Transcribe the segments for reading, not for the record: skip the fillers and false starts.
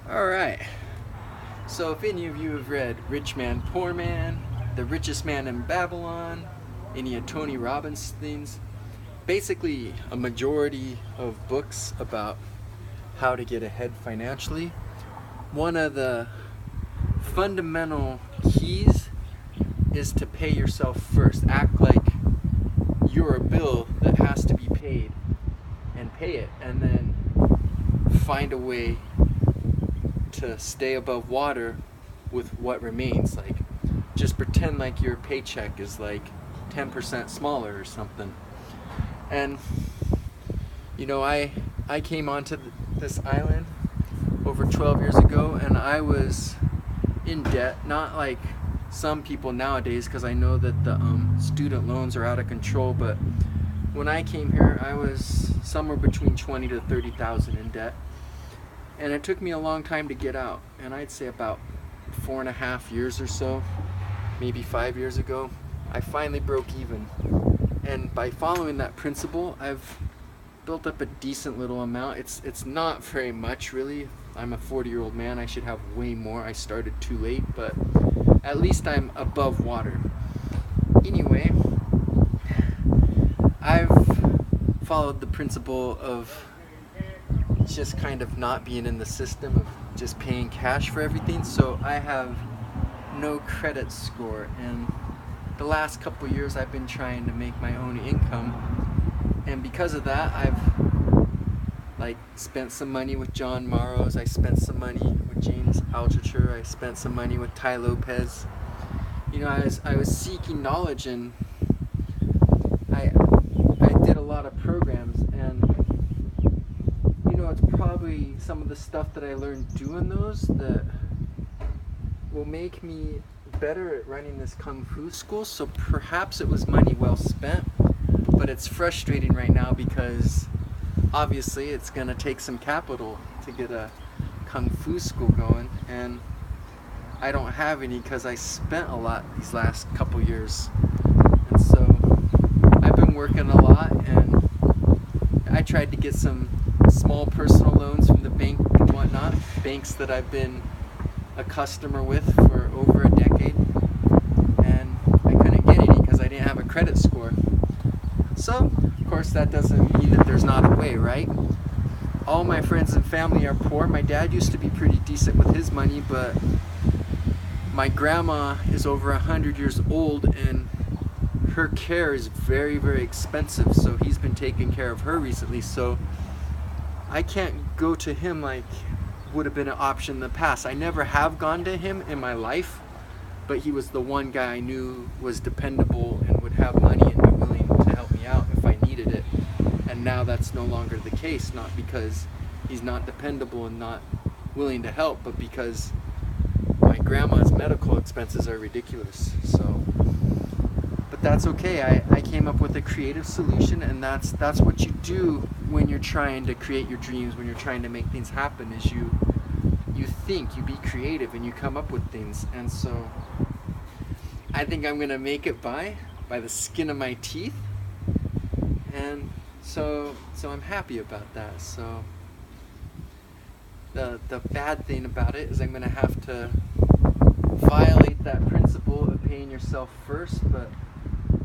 Alright, so if any of you have read Rich Man, Poor Man, The Richest Man in Babylon, any of Tony Robbins things, basically a majority of books about how to get ahead financially, one of the fundamental keys is to pay yourself first. Act like you're a bill that has to be paid and pay it, and then find a way to stay above water with what remains. Like, just pretend like your paycheck is like 10% smaller or something. And you know, I came onto this island over 12 years ago, and I was in debt, not like some people nowadays, because I know that the student loans are out of control, but when I came here I was somewhere between 20 to 30,000 in debt, and it took me a long time to get out. And I'd say about 4.5 years or so, maybe 5 years ago, I finally broke even. And by following that principle, I've built up a decent little amount. It's not very much, really. I'm a 40-year-old man. I should have way more. I started too late, but at least I'm above water. Anyway, I've followed the principle of just kind of not being in the system of just paying cash for everything. So I have no credit score, and the last couple years I've been trying to make my own income, and because of that I've spent some money with John Morrows, I spent some money with James Altucher, I spent some money with Ty Lopez. You know, I was seeking knowledge, and I did a lot of programs, and you know, it's probably some of the stuff that I learned doing those that will make me better at running this Kung Fu school. So perhaps it was money well spent, but it's frustrating right now because obviously it's going to take some capital to get a Kung Fu school going, and I don't have any because I spent a lot these last couple years. And so I've been working a lot, and I tried to get some small personal loans from the bank and whatnot, banks that I've been a customer with for over a decade, and I couldn't get any because I didn't have a credit score. So of course that doesn't mean that there's not a way, right? All my friends and family are poor. My dad used to be pretty decent with his money, but my grandma is over 100 years old, and her care is very, very expensive, so he's been taking care of her recently. So I can't go to him like would have been an option in the past. I never have gone to him in my life, but he was the one guy I knew was dependable and would have money and be willing to help me out if I needed it. And now that's no longer the case, not because he's not dependable and not willing to help, but because my grandma's medical expenses are ridiculous. So, but that's okay. I came up with a creative solution, and that's what you do when you're trying to create your dreams, when you're trying to make things happen, is you think, you be creative, and you come up with things. And so I think I'm gonna make it by the skin of my teeth, and so I'm happy about that. So the bad thing about it is I'm gonna have to violate that principle of paying yourself first. But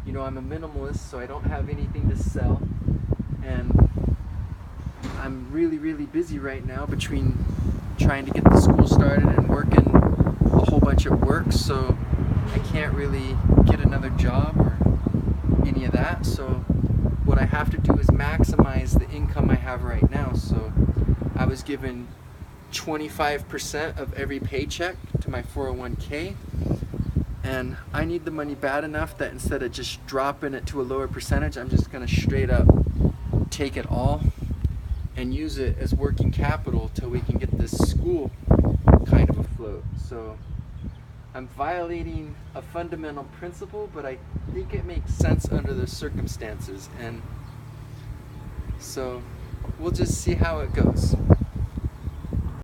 you know, I'm a minimalist, so I don't have anything to sell, and I'm really, really busy right now between trying to get the school started and working a whole bunch of work, so I can't really get another job or any of that. So what I have to do is maximize the income I have right now. So I was given 25% of every paycheck to my 401k, and I need the money bad enough that instead of just dropping it to a lower percentage, I'm just going to straight up take it all and use it as working capital till we can get this school kind of afloat. So I'm violating a fundamental principle, but I think it makes sense under the circumstances, and so we'll just see how it goes.